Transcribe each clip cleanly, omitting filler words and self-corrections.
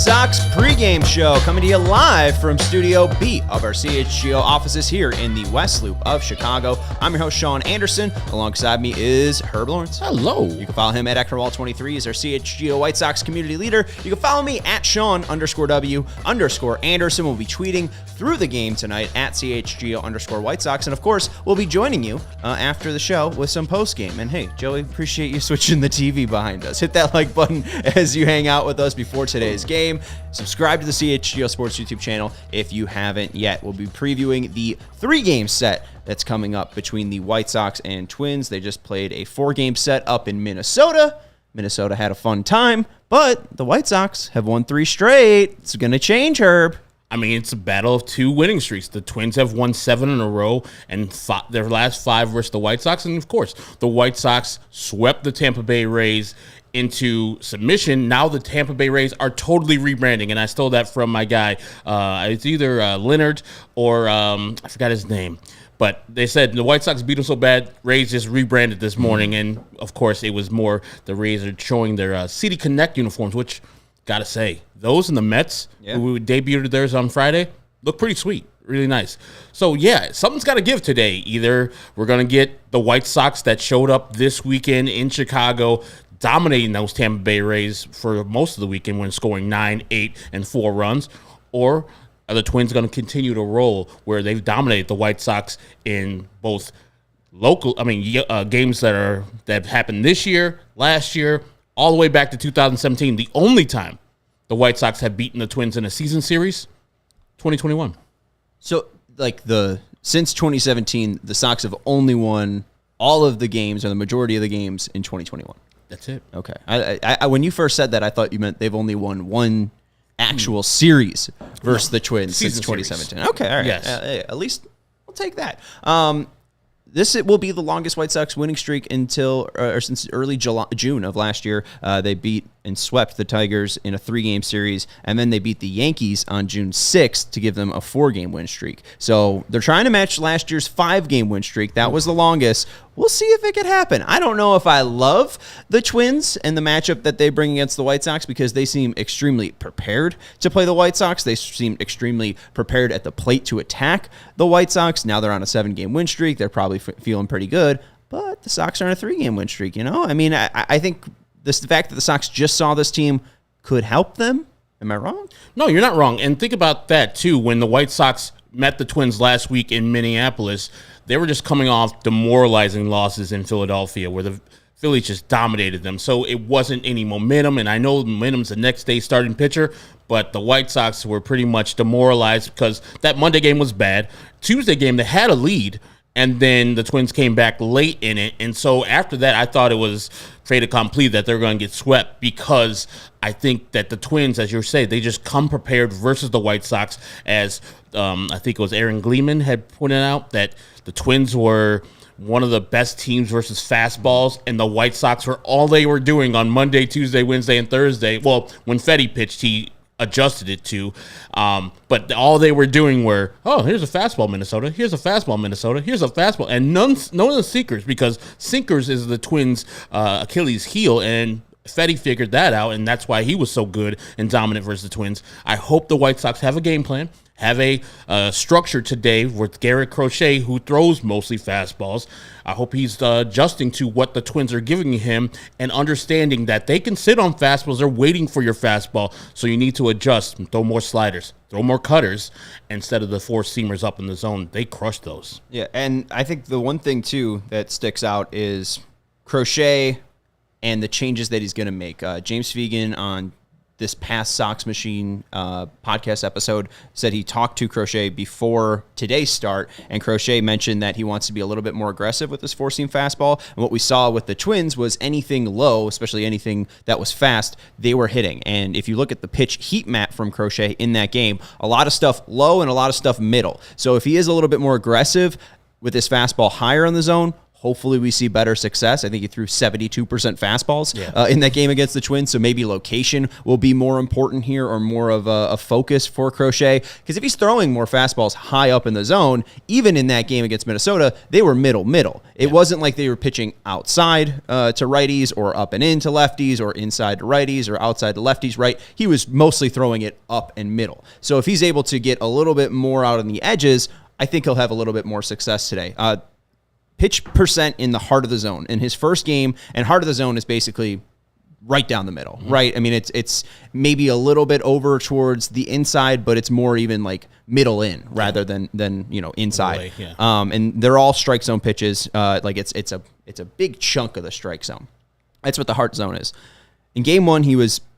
Sox pregame show coming to you live from Studio B of our CHGO offices here in the West Loop of Chicago. I'm your host, Sean Anderson. Alongside me is Herb Lawrence. Hello. You can follow him at Eckerwall23. He's our CHGO White Sox community leader. You can follow me at Sean_W_Anderson. We'll be tweeting through the game tonight at CHGO_White Sox. And of course, we'll be joining you after the show with some post game. And hey, Joey, appreciate you switching the TV behind us. Hit that like button as you hang out with us before today's game. Subscribe to the CHGO Sports YouTube channel if you haven't yet. We'll be previewing the 3-game set that's coming up between the White Sox and Twins. They just played a 4-game set up in Minnesota. Minnesota had a fun time, but the White Sox have won 3 straight. It's going to change, Herb. I mean, it's a battle of 2 winning streaks. The Twins have won 7 in a row, and their last 5 versus the White Sox. And, of course, the White Sox swept the Tampa Bay Rays into submission. Now the Tampa Bay Rays are totally rebranding, and I stole that from my guy. It's either Leonard or I forgot his name. But they said the White Sox beat them so bad, Rays just rebranded this morning. And, of course, it was more the Rays are showing their City Connect uniforms, which, got to say, those in the Mets who debuted theirs on Friday look pretty sweet. Really nice. So, yeah, something's got to give today. Either we're going to get the White Sox that showed up this weekend in Chicago dominating those Tampa Bay Rays for most of the weekend when scoring 9, 8, and 4 runs, or are the Twins going to continue to roll where they've dominated the White Sox in both games that happened this year, last year, all the way back to 2017. The only time the White Sox have beaten the Twins in a season series, 2021. So, since 2017, the Sox have only won all of the games or the majority of the games in 2021. That's it. Okay. I when you first said that, I thought you meant they've only won one actual series versus the Twins since 2017. Series. Okay, all right. Yes. At least we'll take that. It will be the longest White Sox winning streak since early June of last year. They beat and swept the Tigers in a 3-game series, and then they beat the Yankees on June 6th to give them a 4-game win streak. So they're trying to match last year's 5-game win streak. That was the longest. We'll see if it could happen. I don't know if I love the Twins and the matchup that they bring against the White Sox because they seem extremely prepared to play the White Sox. They seem extremely prepared at the plate to attack the White Sox. Now they're on a 7-game win streak. They're probably feeling pretty good, but the Sox are on a 3-game win streak, you know? I mean, I think the fact that the Sox just saw this team could help them. Am I wrong? No, you're not wrong. And think about that, too. When the White Sox met the Twins last week in Minneapolis, they were just coming off demoralizing losses in Philadelphia where the Phillies just dominated them. So it wasn't any momentum, and I know momentum's the next day starting pitcher, but the White Sox were pretty much demoralized because that Monday game was bad. Tuesday game, they had a lead, and then the Twins came back late in it. And so after that, I thought it was fait accompli that they're going to get swept because I think that the Twins, as you say, they just come prepared versus the White Sox as I think it was Aaron Gleeman had pointed out that the Twins were one of the best teams versus fastballs, and the White Sox were all they were doing on Monday, Tuesday, Wednesday, and Thursday. Well, when Fetty pitched, he adjusted it to, but all they were doing were, here's a fastball, Minnesota. Here's a fastball, Minnesota. Here's a fastball, and none of the sinkers, because sinkers is the Twins' Achilles heel, and Fetty figured that out, and that's why he was so good and dominant versus the Twins. I hope the White Sox have a game plan, have a structure today with Garret Crochet, who throws mostly fastballs. I hope he's adjusting to what the Twins are giving him and understanding that they can sit on fastballs. They're waiting for your fastball, so you need to adjust and throw more sliders, throw more cutters instead of the 4-seamers up in the zone. They crush those. Yeah, and I think the one thing, too, that sticks out is Crochet and the changes that he's going to make. James Fegan on this past Sox Machine podcast episode said he talked to Crochet before today's start, and Crochet mentioned that he wants to be a little bit more aggressive with his 4-seam fastball. And what we saw with the Twins was anything low, especially anything that was fast, they were hitting. And if you look at the pitch heat map from Crochet in that game, a lot of stuff low and a lot of stuff middle. So if he is a little bit more aggressive with his fastball higher in the zone, Hopefully we see better success. I think he threw 72% fastballs in that game against the Twins, so maybe location will be more important here or more of a focus for Crochet. Because if he's throwing more fastballs high up in the zone, even in that game against Minnesota, they were middle. It wasn't like they were pitching outside to righties or up and in to lefties or inside to righties or outside to lefties, right? He was mostly throwing it up and middle. So if he's able to get a little bit more out on the edges, I think he'll have a little bit more success today. Pitch percent in the heart of the zone in his first game, and heart of the zone is basically right down the middle, right? I mean, it's maybe a little bit over towards the inside, but it's more even like middle in rather than inside. And they're all strike zone pitches. Like it's a big chunk of the strike zone. That's what the heart zone is. In game one, he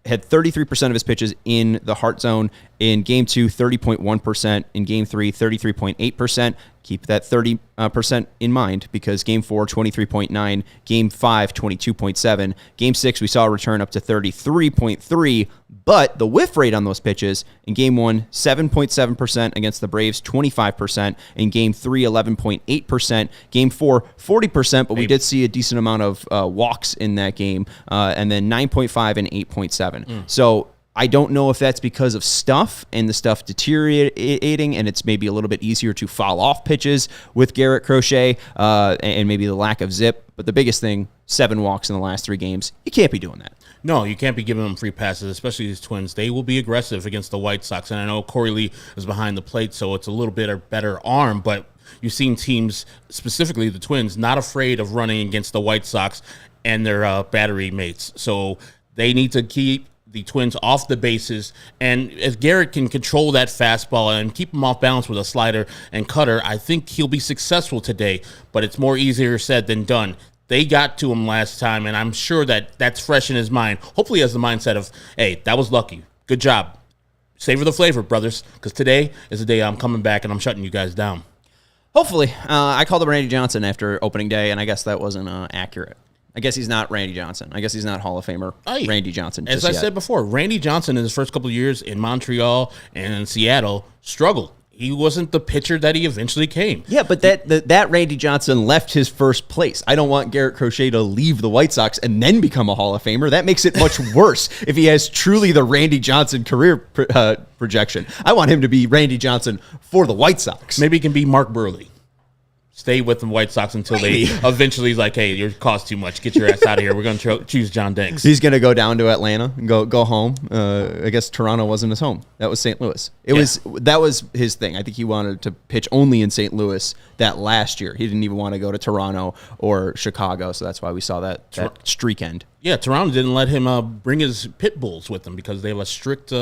had 33% of his pitches in the heart zone. In game two, 30.1%. In game three, 33.8%. Keep that 30% in mind because game four, 23.9. Game five, 22.7. Game six, we saw a return up to 33.3. But the whiff rate on those pitches in game one, 7.7% against the Braves, 25%. In game three, 11.8%. Game four, 40%. But we did see a decent amount of walks in that game. And then 9.5 and 8.7. So I don't know if that's because of stuff and the stuff deteriorating and it's maybe a little bit easier to foul off pitches with Garret Crochet and maybe the lack of zip. But the biggest thing, 7 walks in the last 3 games. You can't be doing that. No, you can't be giving them free passes, especially these Twins. They will be aggressive against the White Sox. And I know Corey Lee is behind the plate, so it's a little bit of better arm. But you've seen teams, specifically the Twins, not afraid of running against the White Sox and their battery mates. So they need to keep the Twins off the bases, and if Garrett can control that fastball and keep him off balance with a slider and cutter, I think he'll be successful today, but it's more easier said than done. They got to him last time, and I'm sure that that's fresh in his mind. Hopefully he has the mindset of, hey, that was lucky. Good job. Savor the flavor, brothers, because today is the day I'm coming back and I'm shutting you guys down. Hopefully. I called him Randy Johnson after opening day, and I guess that wasn't accurate. I guess he's not Randy Johnson. I guess he's not Hall of Famer Randy Johnson. As I said before, Randy Johnson in his first couple of years in Montreal and in Seattle struggled. He wasn't the pitcher that he eventually came. Yeah, but that Randy Johnson left his first place. I don't want Garrett Crochet to leave the White Sox and then become a Hall of Famer. That makes it much worse if he has truly the Randy Johnson career projection. I want him to be Randy Johnson for the White Sox. Maybe he can be Mark Burley. Stay with the White Sox until they eventually like, hey, your cost too much. Get your ass out of here. We're going to choose John Danks. He's going to go down to Atlanta and go home. I guess Toronto wasn't his home. That was St. Louis. That was his thing. I think he wanted to pitch only in St. Louis that last year. He didn't even want to go to Toronto or Chicago, so that's why we saw that streak end. Yeah, Toronto didn't let him bring his pit bulls with him because they have a strict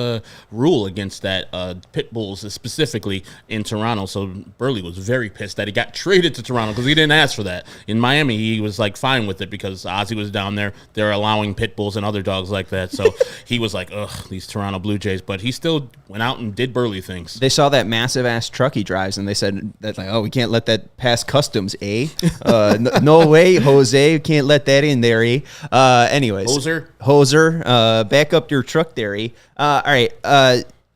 rule against that, pit bulls specifically in Toronto. So Burley was very pissed that he got traded to Toronto because he didn't ask for that. In Miami, he was like fine with it because Ozzie was down there. They're allowing pit bulls and other dogs like that. So he was like, ugh, these Toronto Blue Jays. But he still went out and did Burley things. They saw that massive ass truck he drives and they said that like, oh, we can't let that pass customs, eh? No way, Jose. We can't let that in there, eh? Anyways, Hoser, back up your truck there. All right.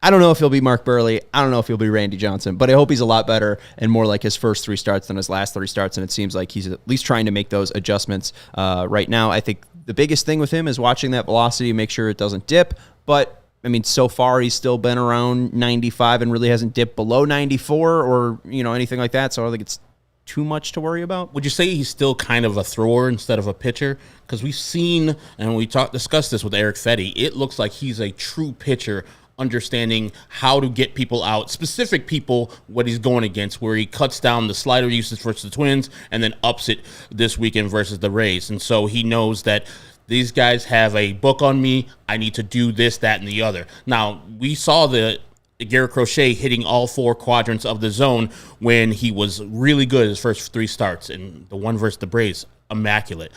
I don't know if he'll be Mark Burley. I don't know if he'll be Randy Johnson, but I hope he's a lot better and more like his first 3 starts than his last 3 starts. And it seems like he's at least trying to make those adjustments right now. I think the biggest thing with him is watching that velocity, make sure it doesn't dip. But I mean, so far he's still been around 95 and really hasn't dipped below 94 or anything like that. So I don't think it's too much to worry about. Would you say he's still kind of a thrower instead of a pitcher? Because we've seen, and we discussed this with Eric Fetty, it looks like he's a true pitcher, understanding how to get people out, specific people, what he's going against, where he cuts down the slider usage versus the Twins and then ups it this weekend versus the Rays. And so he knows that these guys have a book on me. I need to do this, that, and the other. Now, we saw the Garret Crochet hitting all 4 quadrants of the zone when he was really good his first 3 starts, and the one versus the Braves, immaculate.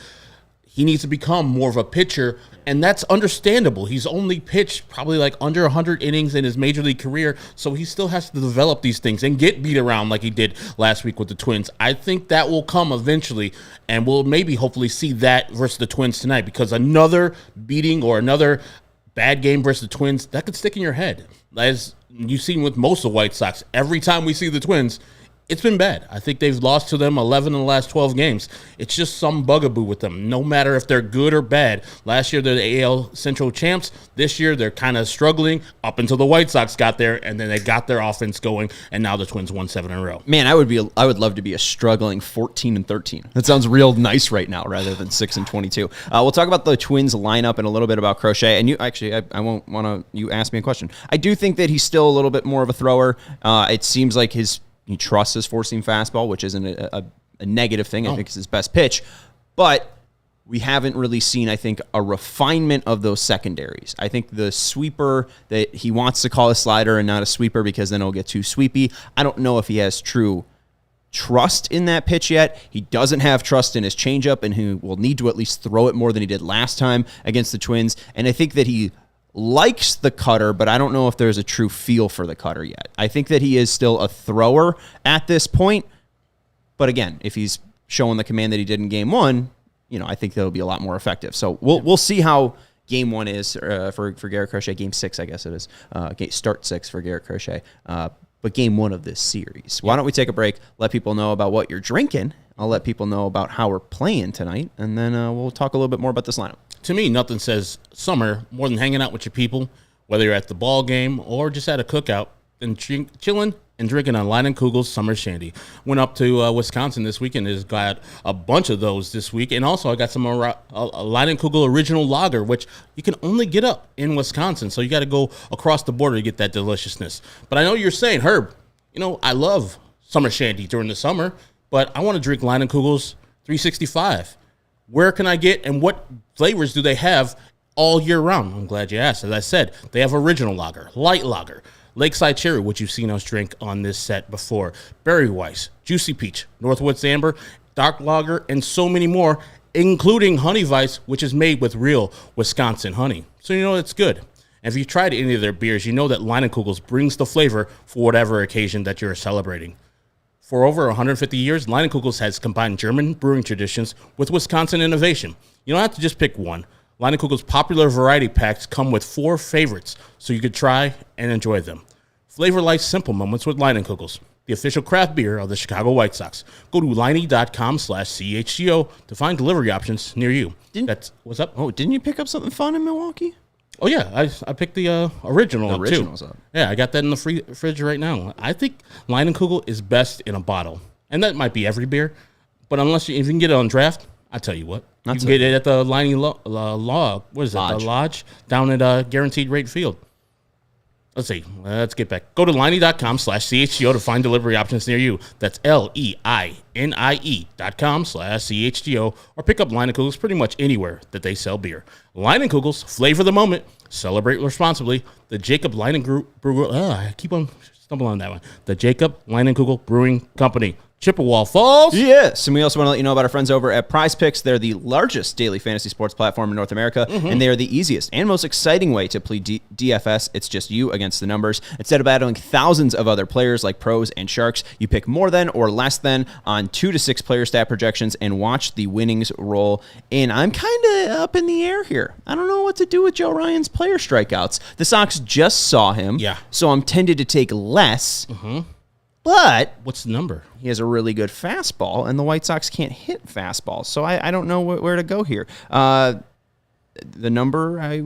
He needs to become more of a pitcher, and that's understandable. He's only pitched probably like under 100 innings in his major league career, so he still has to develop these things and get beat around like he did last week with the Twins. I think that will come eventually, and we'll maybe hopefully see that versus the Twins tonight, because another beating or another bad game versus the Twins, that could stick in your head. As you've seen with most of the White Sox, every time we see the Twins, it's been bad. I think they've lost to them 11 in the last 12 games. It's just some bugaboo with them, no matter if they're good or bad. Last year, they're the AL Central champs. This year, they're kind of struggling up until the White Sox got there, and then they got their offense going, and now the Twins won 7 in a row. Man, I would love to be a struggling 14-13. That sounds real nice right now, rather than 6-22. We'll talk about the Twins lineup and a little bit about Crochet. And you actually, I won't want to. You ask me a question. I do think that he's still a little bit more of a thrower. It seems like he trusts his four-seam fastball, which isn't a negative thing. I think it's his best pitch. But we haven't really seen, I think, a refinement of those secondaries. I think the sweeper that he wants to call a slider and not a sweeper because then it'll get too sweepy. I don't know if he has true trust in that pitch yet. He doesn't have trust in his changeup, and he will need to at least throw it more than he did last time against the Twins. And I think that he likes the cutter, but I don't know if there's a true feel for the cutter yet. I think that he is still a thrower at this point. But again, if he's showing the command that he did in Game 1, I think that'll be a lot more effective. So we'll see how Game 1 is for Garret Crochet. Game 6, I guess it is. Start 6 for Garret Crochet. But Game 1 of this series. Why don't we take a break, let people know about what you're drinking. I'll let people know about how we're playing tonight, and then we'll talk a little bit more about this lineup. To me, nothing says summer more than hanging out with your people, whether you're at the ball game or just at a cookout, and chilling and drinking a Leinenkugel's Summer Shandy. Went up to Wisconsin this weekend. Has got a bunch of those this week. And also I got some Leinenkugel Original Lager, which you can only get up in Wisconsin. So you got to go across the border to get that deliciousness. But I know you're saying, Herb, I love Summer Shandy during the summer, but I want to drink Leinenkugel's 365. Where can I get, and what flavors do they have all year round? I'm glad you asked. As I said, they have Original Lager, Light Lager, Lakeside Cherry, which you've seen us drink on this set before, Berry Weiss, Juicy Peach, Northwoods Amber, Dark Lager, and so many more, including Honey Weiss, which is made with real Wisconsin honey. So it's good. And if you've tried any of their beers, you know that Leinenkugel's brings the flavor for whatever occasion that you're celebrating. For over 150 years, Leinenkugel's has combined German brewing traditions with Wisconsin innovation. You don't have to just pick one. Leinenkugel's popular variety packs come with 4 favorites, so you could try and enjoy them. Flavor life's simple moments with Leinenkugel's, the official craft beer of the Chicago White Sox. Go to Leinie.com/CHGO to find delivery options near you. What's up? Oh, didn't you pick up something fun in Milwaukee? Oh, yeah. I picked the original up, too. Original's up. Yeah, I got that in the fridge right now. I think Leinenkugel is best in a bottle. And that might be every beer. But if you can get it on draft, I'll tell you what. You can get it at the Leinie Lodge down at Guaranteed Rate Field. Let's see. Let's get back. Go to Leinie.com/CHGO to find delivery options near you. That's LEINIE.com/CHGO, or pick up Leinenkugel's pretty much anywhere that they sell beer. Leinenkugel's, flavor the moment, celebrate responsibly. The Jacob Leinenkugel I keep on stumbling on that one. The Jacob Leinenkugel Brewing Company. Chippewa Falls. Yes, and we also want to let you know about our friends over at Prize Picks. They're the largest daily fantasy sports platform in North America, and they are the easiest and most exciting way to play DFS. It's just you against the numbers. Instead of battling thousands of other players like pros and sharks, you pick more than or less than on 2 to 6 player stat projections and watch the winnings roll in. I'm kind of up in the air here. I don't know what to do with Joe Ryan's player strikeouts. The Sox just saw him, so I'm tempted to take less. But what's the number? He has a really good fastball, and the White Sox can't hit fastballs. So I don't know where to go here. The number, I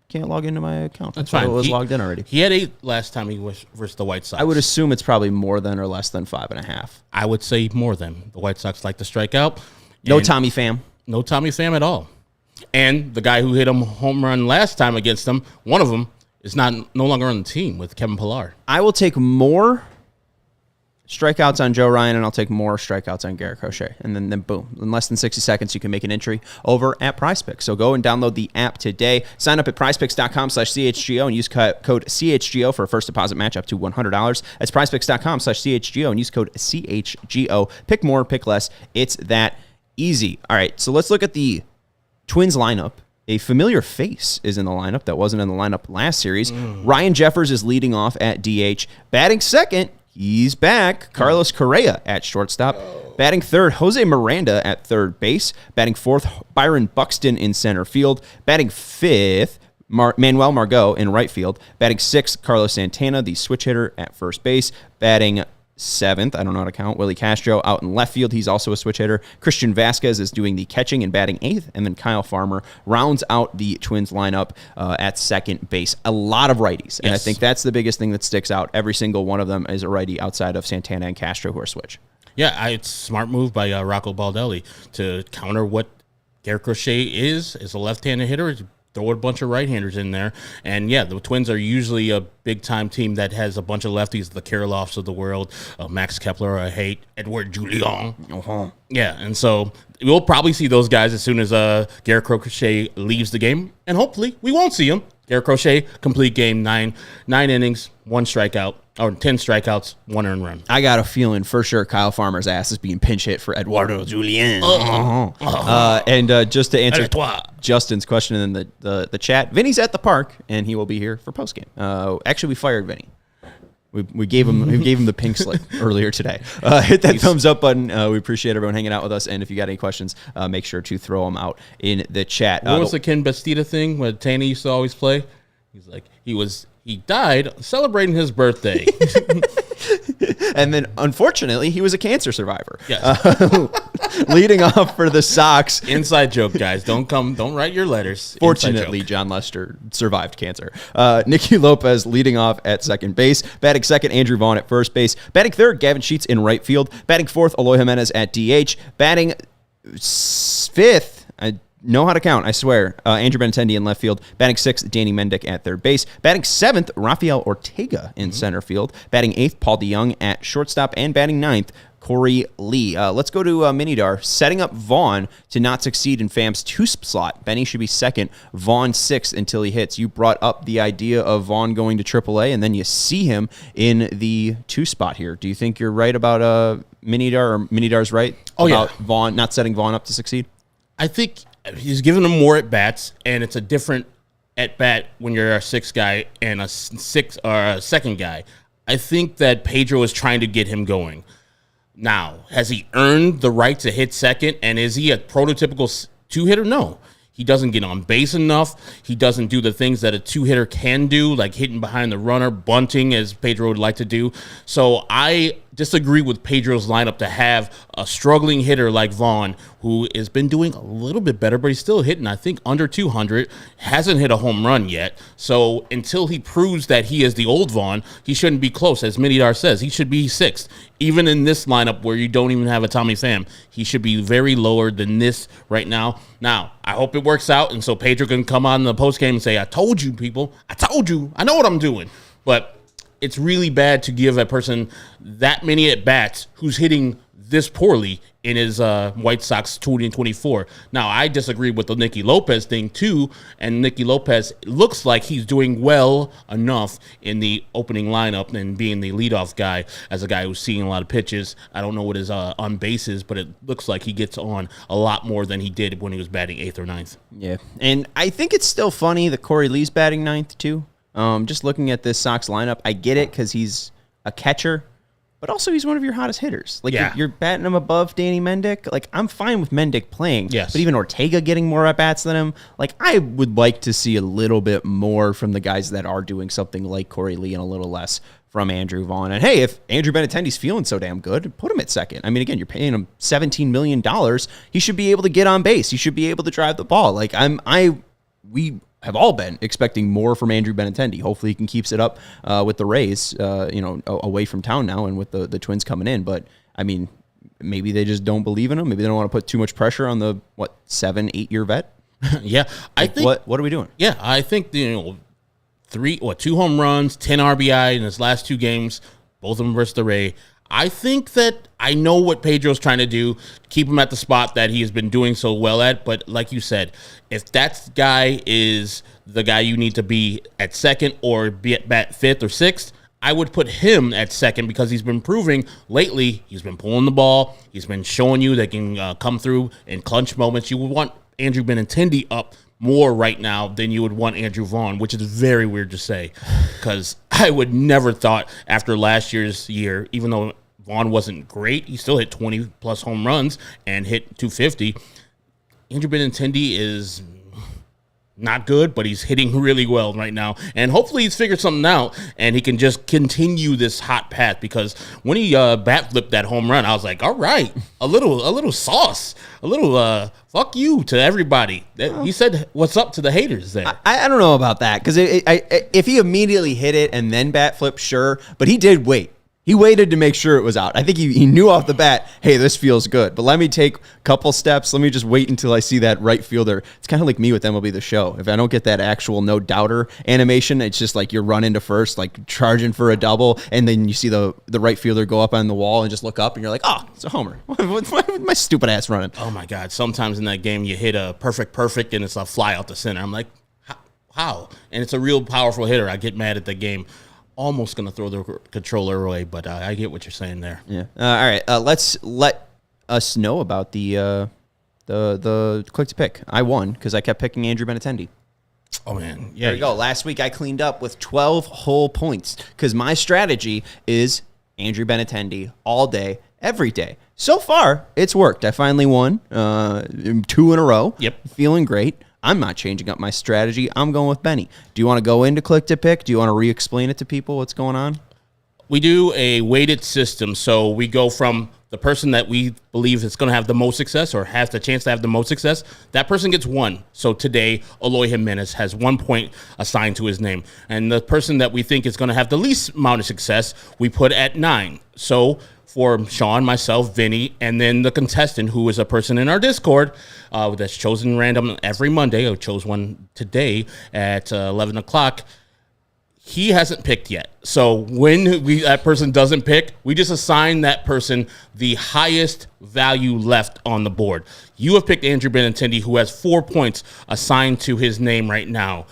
can't log into my account. That's fine. It was logged in already. He had 8 last time he was versus the White Sox. I would assume it's probably more than or less than 5.5. I would say more than. The White Sox like to strike out. No Tommy Pham. No Tommy Pham at all. And the guy who hit him home run last time against them, one of them is no longer on the team with Kevin Pillar. I will take more strikeouts on Joe Ryan, and I'll take more strikeouts on Garret Crochet. And then boom, in less than 60 seconds, you can make an entry over at PrizePicks. So go and download the app today. Sign up at prizepicks.com/CHGO and use code CHGO for a first deposit match up to $100. That's prizepicks.com/CHGO and use code CHGO. Pick more, pick less. It's that easy. All right, so let's look at the Twins lineup. A familiar face is in the lineup that wasn't in the lineup last series. Ryan Jeffers is leading off at DH. Batting second, he's back. Carlos Correa at shortstop. Batting third, Jose Miranda at third base. Batting fourth, Byron Buxton in center field. Batting fifth, Manuel Margot in right field. Batting sixth, Carlos Santana, the switch hitter at first base. Batting 7th. I don't know how to count. Willie Castro out in left field. He's also a switch hitter. Christian Vasquez is doing the catching and batting 8th. And then Kyle Farmer rounds out the Twins lineup at second base. A lot of righties. And I think that's the biggest thing that sticks out. Every single one of them is a righty outside of Santana and Castro, who are switch. Yeah, it's a smart move by Rocco Baldelli to counter what Garret Crochet is a left-handed hitter. Throw a bunch of right-handers in there. And, yeah, the Twins are usually a big-time team that has a bunch of lefties, the Kirilloffs of the world, Max Kepler, I hate, Edward Julian. Yeah, and so we'll probably see those guys as soon as Garret Crochet leaves the game. And hopefully we won't see him. Garret Crochet, complete game, 9 innings, 1 strikeout. Or 10 strikeouts, 1 earned run. I got a feeling for sure Kyle Farmer's ass is being pinch hit for Eduardo Julien. And just to answer Justin's question in the chat, Vinny's at the park, and he will be here for postgame. Actually, we fired Vinny. We gave him the pink slip earlier today. Hit that thumbs up button. We appreciate everyone hanging out with us. And if you got any questions, make sure to throw them out in the chat. What was the Ken Bastida thing where Taney used to always play? He's like, he died celebrating his birthday. And then, unfortunately, he was a cancer survivor. Yes. Leading off for the Sox. Inside joke, guys. Don't write your letters. Fortunately, John Lester survived cancer. Nicky Lopez leading off at second base. Batting second, Andrew Vaughn at first base. Batting third, Gavin Sheets in right field. Batting fourth, Eloy Jimenez at DH. Batting fifth, I know how to count, I swear. Andrew Benintendi in left field. Batting sixth, Danny Mendick at third base. Batting seventh, Rafael Ortega in center field. Batting eighth, Paul DeYoung at shortstop. And batting ninth, Corey Lee. Let's go to Minidar, setting up Vaughn to not succeed in Fam's 2 slot. Benny should be second, Vaughn sixth until he hits. You brought up the idea of Vaughn going to AAA, and then you see him in the 2 spot here. Do you think you're right about Minidar, or Minidar's right about Vaughn, not setting Vaughn up to succeed? I think he's giving him more at-bats, and it's a different at-bat when you're a 6th guy and a second guy. I think that Pedro is trying to get him going. Now, has he earned the right to hit second, and is he a prototypical 2-hitter? No. He doesn't get on base enough. He doesn't do the things that a 2-hitter can do, like hitting behind the runner, bunting, as Pedro would like to do. So I disagree with Pedro's lineup to have a struggling hitter like Vaughn, who has been doing a little bit better, but he's still hitting, I think, under 200, hasn't hit a home run yet. So until he proves that he is the old Vaughn, he shouldn't be close. As Minidar says, he should be 6th. Even in this lineup where you don't even have a Tommy Pham, he should be very lower than this right now. Now, I hope it works out, and so Pedro can come on the postgame and say, I told you, people. I told you. I know what I'm doing. But it's really bad to give a person that many at-bats who's hitting this poorly in his White Sox 2024. Now, I disagree with the Nicky Lopez thing, too, and Nicky Lopez looks like he's doing well enough in the opening lineup and being the leadoff guy as a guy who's seeing a lot of pitches. I don't know what his on base is, but it looks like he gets on a lot more than he did when he was batting 8th or 9th. Yeah, and I think it's still funny that Corey Lee's batting 9th, too. Just looking at this Sox lineup, I get it because he's a catcher, but also he's one of your hottest hitters. Like, you're batting him above Danny Mendick. Like, I'm fine with Mendick playing, but even Ortega getting more at-bats than him. Like, I would like to see a little bit more from the guys that are doing something like Corey Lee and a little less from Andrew Vaughn. And, hey, if Andrew Benintendi's feeling so damn good, put him at second. I mean, again, you're paying him $17 million. He should be able to get on base. He should be able to drive the ball. Like, we have all been expecting more from Andrew Benintendi. Hopefully he can keeps it up with the Rays, away from town now and with the Twins coming in. But, I mean, maybe they just don't believe in him. Maybe they don't want to put too much pressure on the, 7-8 year vet? Yeah. I think what are we doing? Yeah, I think, 2 home runs, 10 RBI in his last 2 games, both of them versus the Rays. I think that I know what Pedro's trying to do, keep him at the spot that he has been doing so well at. But like you said, if that guy is the guy you need to be at second or be at bat 5th or 6th, I would put him at second because he's been proving lately, he's been pulling the ball. He's been showing you that can come through in clutch moments. You would want Andrew Benintendi up more right now than you would want Andrew Vaughn, which is very weird to say because I would never thought after last year's year, even though Vaughn wasn't great, he still hit 20-plus home runs and hit 250. Andrew Benintendi is not good, but he's hitting really well right now. And hopefully he's figured something out and he can just continue this hot path, because when he bat flipped that home run, I was like, all right, a little sauce, a little fuck you to everybody. He said what's up to the haters there. I don't know about that, because if he immediately hit it and then bat flip, sure, but he did wait. He waited to make sure it was out. I think he knew off the bat, hey, this feels good. But let me take a couple steps. Let me just wait until I see that right fielder. It's kind of like me with MLB The Show. If I don't get that actual no doubter animation, it's just like you're running to first, like charging for a double, and then you see the right fielder go up on the wall and just look up, and you're like, oh, it's a homer. What's my stupid ass running? Oh, my God. Sometimes in that game you hit a perfect, and it's a fly out the center. I'm like, how? And it's a real powerful hitter. I get mad at the game. Almost going to throw the controller away, but I get what you're saying there. Yeah. All right. Let's let us know about the click to pick. I won because I kept picking Andrew Benintendi. Oh, man. Yeah. There you go. Last week I cleaned up with 12 whole points because my strategy is Andrew Benintendi all day, every day. So far, it's worked. I finally won 2 in a row. Yep. Feeling great. I'm not changing up my strategy. I'm going with Benny. Do you want to go into click to pick? Do you want to re-explain it to people what's going on? We do a weighted system. So we go from the person that we believe is going to have the most success or has the chance to have the most success. That person gets 1. So today, Eloy Jimenez has 1 point assigned to his name. And the person that we think is going to have the least amount of success, we put at 9. So for Sean, myself, Vinny, and then the contestant, who is a person in our Discord that's chosen random every Monday. I chose one today at 11 o'clock. He hasn't picked yet. So when that person doesn't pick, we just assign that person the highest value left on the board. You have picked Andrew Benintendi, who has 4 points assigned to his name right now.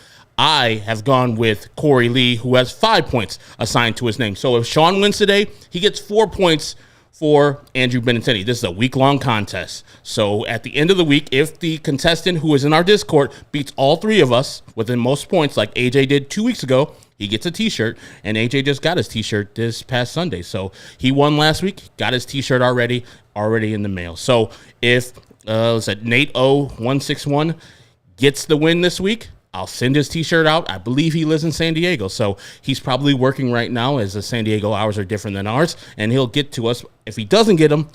I have gone with Corey Lee, who has 5 points assigned to his name. So if Sean wins today, he gets 4 points for Andrew Benintendi. This is a week-long contest. So at the end of the week, if the contestant who is in our Discord beats all 3 of us within most points, like AJ did 2 weeks ago, he gets a T-shirt, and AJ just got his T-shirt this past Sunday. So he won last week, got his T-shirt already in the mail. So if Nate O161 gets the win this week, I'll send his T-shirt out. I believe he lives in San Diego, so he's probably working right now, as the San Diego hours are different than ours, and he'll get to us. If he doesn't get them,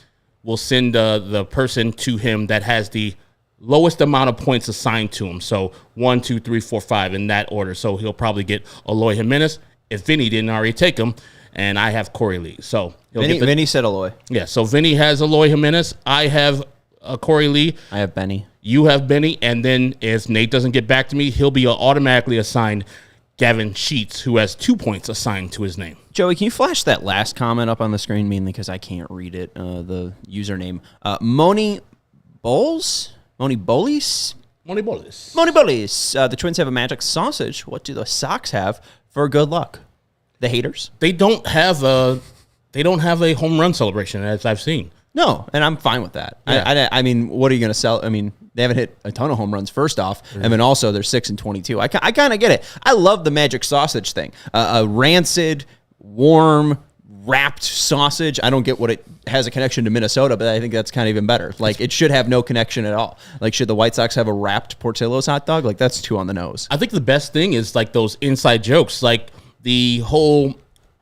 we'll send the person to him that has the lowest amount of points assigned to him. So 1, 2, 3, 4, 5 in that order. So he'll probably get Eloy Jimenez if Vinny didn't already take him, and I have Corey Lee. So Vinny said Eloy. Yeah, so Vinny has Eloy Jimenez. I have Corey Lee. I have Benny. You have Benny, and then if Nate doesn't get back to me, he'll be automatically assigned Gavin Sheets, who has 2 points assigned to his name. Joey, can you flash that last comment up on the screen, mainly because I can't read it, the username. Moni Bowles? Moni Bolis? Moni Bolis. Moni Bolis. The Twins have a magic sausage. What do the Sox have for good luck? The haters? They don't have a home run celebration, as I've seen. No, and I'm fine with that. Yeah. I mean, what are you going to sell? I mean, they haven't hit a ton of home runs, first off, and then also they're 6-22. I kind of get it. I love the magic sausage thing. A rancid, warm, wrapped sausage. I don't get what it has a connection to Minnesota, but I think that's kind of even better. Like, it should have no connection at all. Like, should the White Sox have a wrapped Portillo's hot dog? Like, that's too on the nose. I think the best thing is, like, those inside jokes. Like, the whole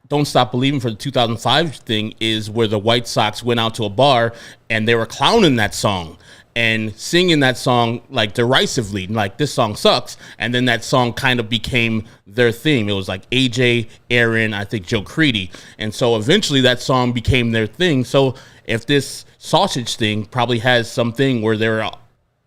Don't Stop Believing for the 2005 thing is where the White Sox went out to a bar and they were clowning that song and singing that song like derisively, like this song sucks. And then that song kind of became their theme. It was like AJ, Aaron, I think Joe Creedy. And so eventually that song became their thing. So if this sausage thing probably has something where they're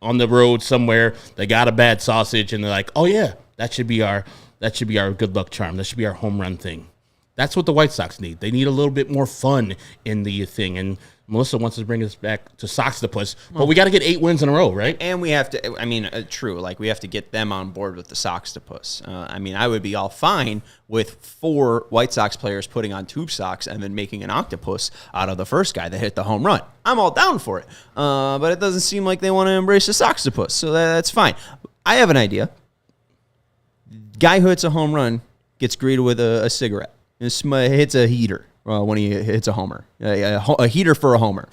on the road somewhere, they got a bad sausage and they're like, oh yeah, that should be our good luck charm. That should be our home run thing. That's what the White Sox need. They need a little bit more fun in the thing. And Melissa wants to bring us back to Sox-Topus, but we got to get 8 wins in a row, right? And we have to, I mean, true, like we have to get them on board with the Sox-Topus. I mean, I would be all fine with 4 White Sox players putting on tube socks and then making an octopus out of the first guy that hit the home run. I'm all down for it. But it doesn't seem like they want to embrace the Sox-Topus, so that's fine. I have an idea. Guy who hits a home run gets greeted with a cigarette. Hits a heater when he hits a homer. A heater for a homer.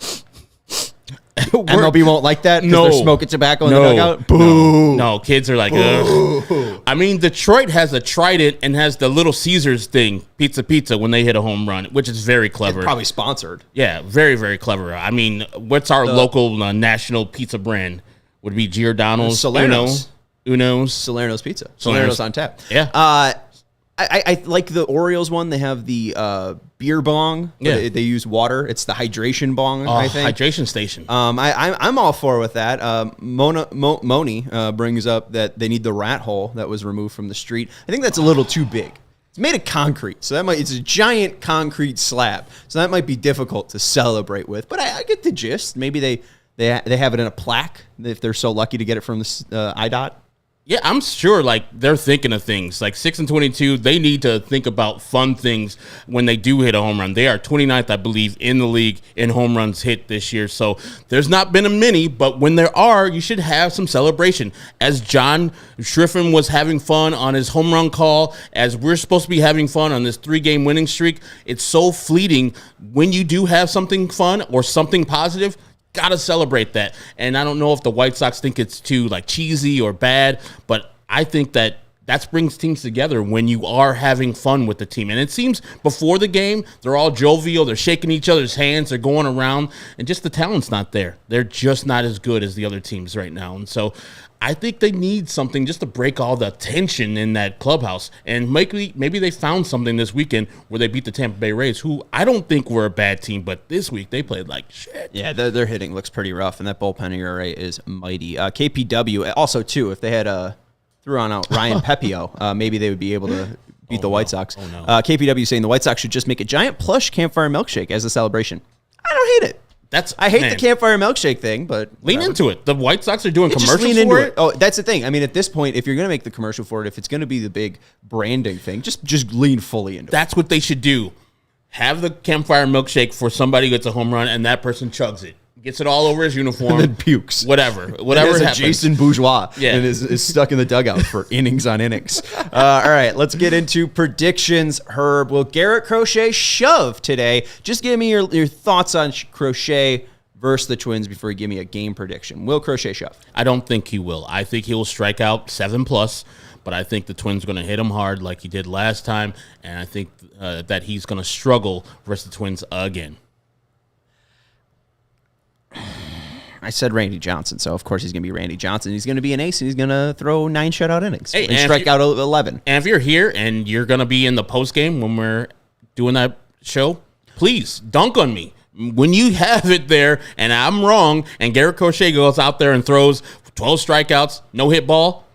MLB won't like that because No. they're smoking tobacco in the dugout? Boo. No, kids are like, ugh. I mean, Detroit has a Trident and has the Little Caesars thing, pizza, when they hit a home run, which is very clever. It's probably sponsored. Yeah, very, very clever. I mean, what's our local national pizza brand? Would it be Giordano's? Salerno's. Uno's? Salerno's Pizza. Salerno's. Salerno's on tap. Yeah. I like the Orioles one. They have the beer bong. Yeah. They use water. It's the hydration bong, I think. Hydration station. I'm all for with that. Moni brings up that they need the rat hole that was removed from the street. I think that's a little too big. It's made of concrete, so it's a giant concrete slab. So that might be difficult to celebrate with. But I get the gist. Maybe they have it in a plaque if they're so lucky to get it from the IDOT. Yeah, I'm sure, like, they're thinking of things. Like, 6-22, they need to think about fun things when they do hit a home run. They are 29th, I believe, in the league in home runs hit this year. So there's not been a many, but when there are, you should have some celebration. As John Schriffen was having fun on his home run call, as we're supposed to be having fun on this 3-game winning streak, it's so fleeting. When you do have something fun or something positive, gotta celebrate that. And I don't know if the White Sox think it's too like cheesy or bad, but I think that brings teams together when you are having fun with the team. And it seems before the game, they're all jovial, they're shaking each other's hands, they're going around, and just the talent's not there. They're just not as good as the other teams right now. And so I think they need something just to break all the tension in that clubhouse. And maybe they found something this weekend where they beat the Tampa Bay Rays, who I don't think were a bad team, but this week they played like shit. Yeah, their hitting looks pretty rough, and that bullpen ERA is mighty. KPW, also, too, if they had threw on out Ryan Pepio, maybe they would be able to beat the White Sox. Oh, no. KPW saying the White Sox should just make a giant plush campfire milkshake as a celebration. I don't hate it. I hate the campfire milkshake thing, but lean into it. The White Sox are doing commercials lean into for it. Oh, that's the thing. I mean, at this point, if you're going to make the commercial for it, if it's going to be the big branding thing, just lean fully into it. That's what they should do. Have the campfire milkshake for somebody who gets a home run, and that person chugs it. Gets it all over his uniform. And then pukes. Whatever happens. Jason Bourgeois. Yeah. And is stuck in the dugout for innings on innings. All right, let's get into predictions. Herb, will Garrett Crochet shove today? Just give me your thoughts on Crochet versus the Twins before you give me a game prediction. Will Crochet shove? I don't think he will. I think he will strike out 7+, but I think the Twins are going to hit him hard like he did last time, and I think that he's going to struggle versus the Twins again. I said Randy Johnson, so of course he's going to be Randy Johnson. He's going to be an ace, and he's going to throw 9 shutout innings and strike out 11. And if you're here and you're going to be in the postgame when we're doing that show, please dunk on me. When you have it there and I'm wrong and Garret Crochet goes out there and throws 12 strikeouts, no hit ball,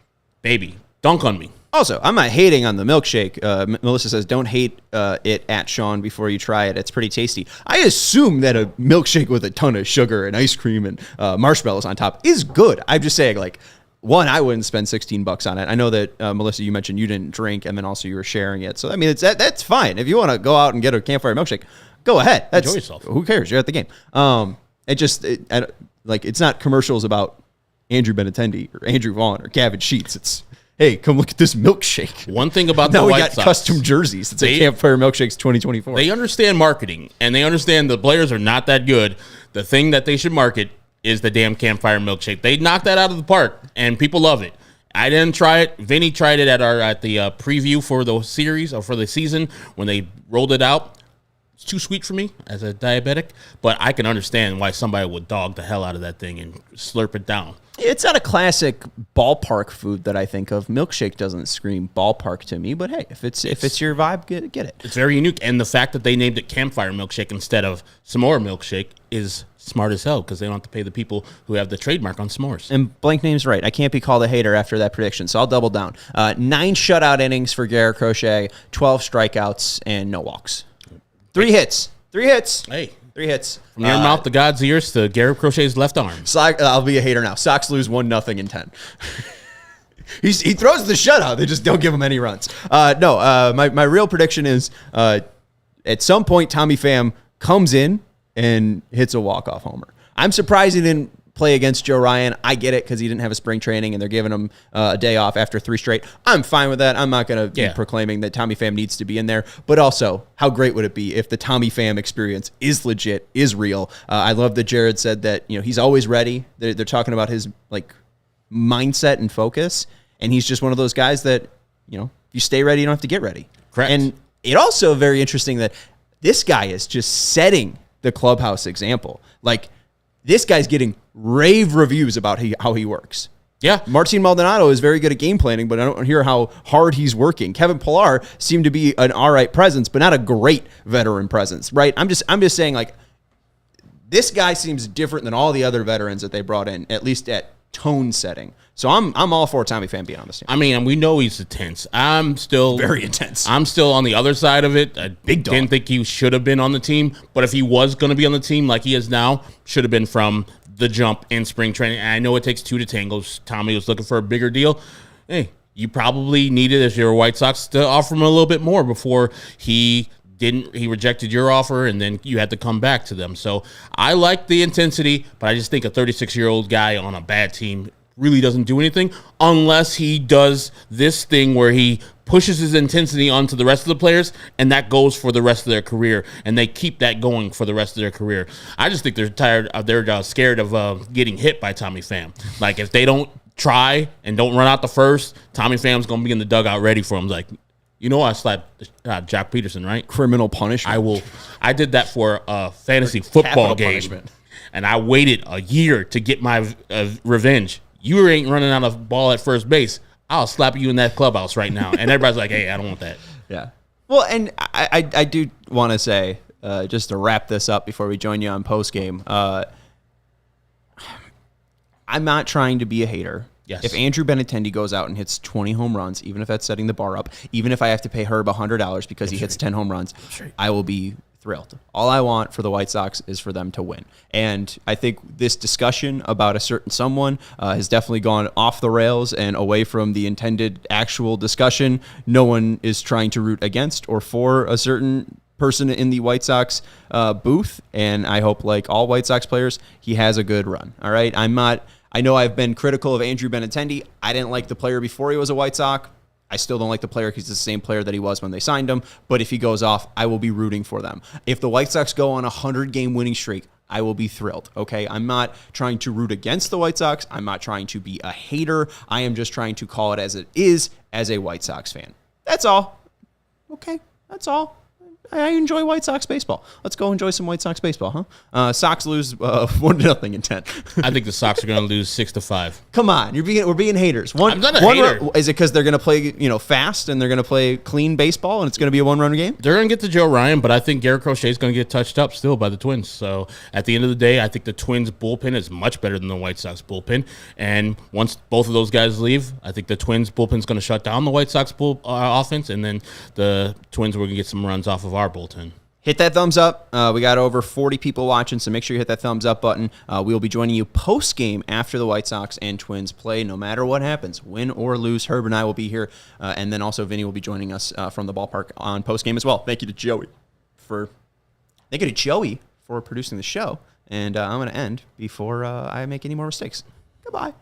baby, dunk on me. Also, I'm not hating on the milkshake. Melissa says, don't hate it at Sean before you try it. It's pretty tasty. I assume that a milkshake with a ton of sugar and ice cream and marshmallows on top is good. I'm just saying, like, one, I wouldn't spend $16 on it. I know that, Melissa, you mentioned you didn't drink, and then also you were sharing it. So, I mean, that's fine. If you want to go out and get a campfire milkshake, go ahead. Enjoy yourself. Who cares? You're at the game. It's not commercials about Andrew Benintendi or Andrew Vaughn or Gavin Sheets. It's, hey, come look at this milkshake. One thing about now the we White got Sox, custom jerseys. It's a Campfire Milkshakes 2024. They understand marketing, and they understand the players are not that good. The thing that they should market is the damn Campfire Milkshake. They knocked that out of the park, and people love it. I didn't try it. Vinny tried it at the preview for the series or for the season when they rolled it out. It's too sweet for me as a diabetic, but I can understand why somebody would dog the hell out of that thing and slurp it down. It's not a classic ballpark food that I think of. Milkshake doesn't scream ballpark to me, but hey, if it's your vibe, get it. It's very unique, and the fact that they named it Campfire Milkshake instead of S'more Milkshake is smart as hell because they don't have to pay the people who have the trademark on s'mores. And Blank Name's right. I can't be called a hater after that prediction, so I'll double down. 9 shutout innings for Garret Crochet, 12 strikeouts, and no walks. 3 hits. 3 hits. Hey. 3 hits. From your mouth to God's ears to Garret Crochet's left arm. I'll be a hater now. Sox lose 1-0 in 10. He throws the shutout. They just don't give him any runs. My real prediction is at some point Tommy Pham comes in and hits a walk-off homer. I'm surprised he didn't play against Joe Ryan. I get it because he didn't have a spring training and they're giving him a day off after 3 straight. I'm fine with that. I'm not going to be proclaiming that Tommy Pham needs to be in there. But also, how great would it be if the Tommy Pham experience is legit, is real? I love that Jared said that he's always ready. They're talking about his mindset and focus, and he's just one of those guys that if you stay ready, you don't have to get ready. Correct. And it also very interesting that this guy is just setting the clubhouse example. This guy's getting rave reviews about how he works. Yeah. Martin Maldonado is very good at game planning, but I don't hear how hard he's working. Kevin Pillar seemed to be an all right presence, but not a great veteran presence, right? I'm just saying, this guy seems different than all the other veterans that they brought in, at least at tone setting. So I'm all for Tommy Pham being on this team. I mean, and we know he's intense. I'm still very intense. I'm still on the other side of it. I didn't think he should have been on the team, but if he was going to be on the team like he is now, should have been from the jump in spring training. And I know it takes 2 to tango. Tommy was looking for a bigger deal. Hey, you probably needed, if you're a White Sox, to offer him a little bit more before he rejected your offer, and then you had to come back to them. So I like the intensity, but I just think a 36-year-old guy on a bad team really doesn't do anything unless he does this thing where he pushes his intensity onto the rest of the players, and that goes for the rest of their career, and they keep that going for the rest of their career. I just think they're scared of getting hit by Tommy Pham. If they don't try and don't run out the first, Tommy Pham's going to be in the dugout ready for him. I slapped Jack Peterson, right? Criminal punishment. I did that for a fantasy football game, punishment. And I waited a year to get my revenge. You ain't running out of ball at first base. I'll slap you in that clubhouse right now. And everybody's like, hey, I don't want that. Yeah. Well, and I do want to say, just to wrap this up before we join you on postgame, I'm not trying to be a hater. Yes. If Andrew Benintendi goes out and hits 20 home runs, even if that's setting the bar up, even if I have to pay Herb $100 because he hits 10 home runs, I will be thrilled. All I want for the White Sox is for them to win. And I think this discussion about a certain someone has definitely gone off the rails and away from the intended actual discussion. No one is trying to root against or for a certain person in the White Sox booth. And I hope, like all White Sox players, he has a good run. All right. I know I've been critical of Andrew Benintendi. I didn't like the player before he was a White Sox. I still don't like the player because he's the same player that he was when they signed him. But if he goes off, I will be rooting for them. If the White Sox go on a 100-game winning streak, I will be thrilled, okay? I'm not trying to root against the White Sox. I'm not trying to be a hater. I am just trying to call it as it is as a White Sox fan. That's all. Okay, that's all. I enjoy White Sox baseball. Let's go enjoy some White Sox baseball, huh? Sox lose 1-0 in 10. I think the Sox are going to lose 6-5. Come on, we're being haters. I'm not a hater. Is it because they're going to play fast and they're going to play clean baseball and it's going to be a 1-run game? They're going to get to Joe Ryan, but I think Garret Crochet is going to get touched up still by the Twins. So at the end of the day, I think the Twins bullpen is much better than the White Sox bullpen. And once both of those guys leave, I think the Twins bullpen is going to shut down the White Sox offense, and then the Twins are going to get some runs off of our bullpen. Hit that thumbs up. We got over 40 people watching, so make sure you hit that thumbs up button. We will be joining you post-game after the White Sox and Twins play, no matter what happens, win or lose. Herb and I will be here, and then also Vinny will be joining us from the ballpark on post-game as well. Thank you to Joey for producing the show, and I'm going to end before I make any more mistakes. Goodbye.